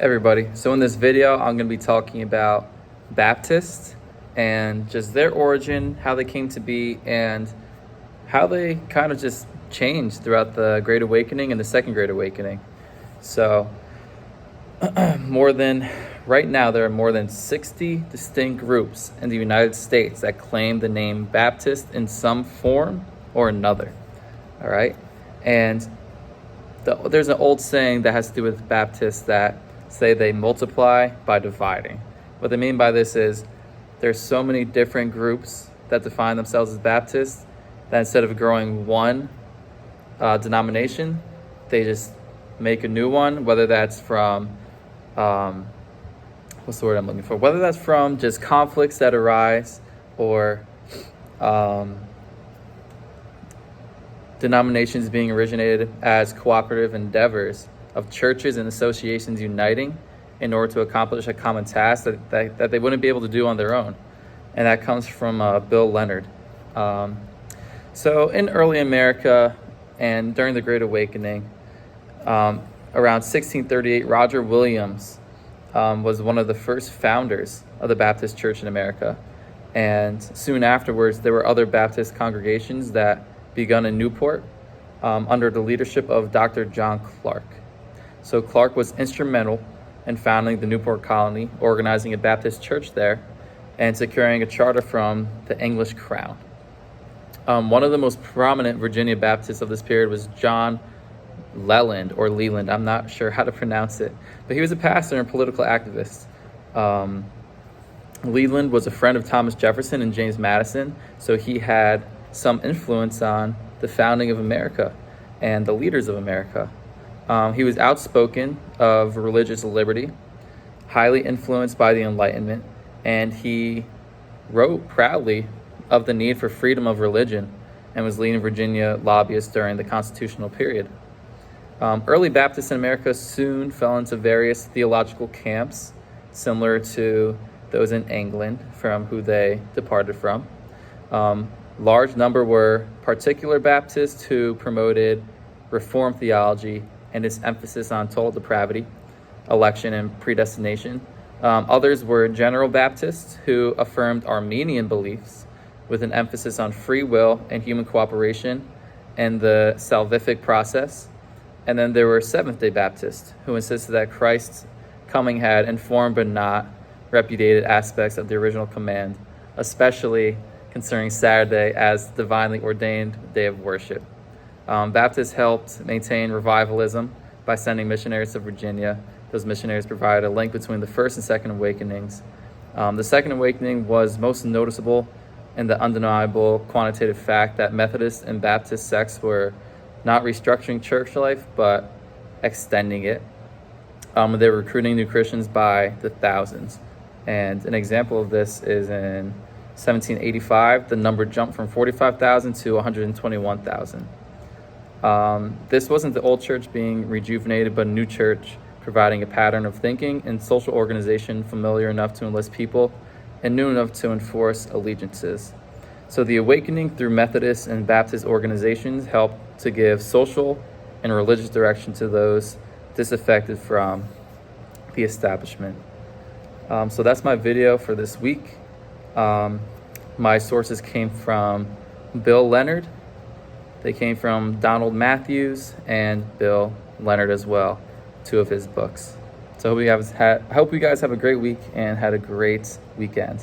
Everybody. So in this video, I'm going to be talking about Baptists and just their origin, how they came to be, and how they kind of just changed throughout the Great Awakening and the Second Great Awakening. So right now, there are more than 60 distinct groups in the United States that claim the name Baptist in some form or another. All right. And there's an old saying that has to do with Baptists that say they multiply by dividing. What they mean by this is there's so many different groups that define themselves as Baptists that instead of growing one denomination, they just make a new one, whether that's from, what's the word I'm looking for? Whether that's from just conflicts that arise or denominations being originated as cooperative endeavors of churches and associations uniting in order to accomplish a common task that they wouldn't be able to do on their own. And that comes from Bill Leonard. So in early America and during the Great Awakening, around 1638, Roger Williams was one of the first founders of the Baptist Church in America. And soon afterwards, there were other Baptist congregations that begun in Newport under the leadership of Dr. John Clark. So Clark was instrumental in founding the Newport colony, organizing a Baptist church there, and securing a charter from the English crown. One of the most prominent Virginia Baptists of this period was John Leland, or Leland, I'm not sure how to pronounce it, but he was a pastor and political activist. Leland was a friend of Thomas Jefferson and James Madison, so he had some influence on the founding of America and the leaders of America. He was outspoken of religious liberty, highly influenced by the Enlightenment, and he wrote proudly of the need for freedom of religion and was leading Virginia lobbyists during the constitutional period. Early Baptists in America soon fell into various theological camps, similar to those in England, from who they departed from. Large number were particular Baptists who promoted Reformed theology and its emphasis on total depravity, election, and predestination. Others were general Baptists who affirmed Arminian beliefs with an emphasis on free will and human cooperation and the salvific process. And then there were Seventh-day Baptists who insisted that Christ's coming had informed but not repudiated aspects of the original command, especially concerning Saturday as divinely ordained day of worship. Baptists helped maintain revivalism by sending missionaries to Virginia. Those missionaries provided a link between the First and Second Awakenings. The Second Awakening was most noticeable in the undeniable quantitative fact that Methodist and Baptist sects were not restructuring church life, but extending it. They were recruiting new Christians by the thousands. And an example of this is in 1785, the number jumped from 45,000 to 121,000. This wasn't the old church being rejuvenated, but a new church providing a pattern of thinking and social organization familiar enough to enlist people and new enough to enforce allegiances. So the awakening through Methodist and Baptist organizations helped to give social and religious direction to those disaffected from the establishment. So that's my video for this week. My sources came from Bill Leonard. They came from Donald Matthews and Bill Leonard as well, two of his books. So I hope you guys have a great week and had a great weekend.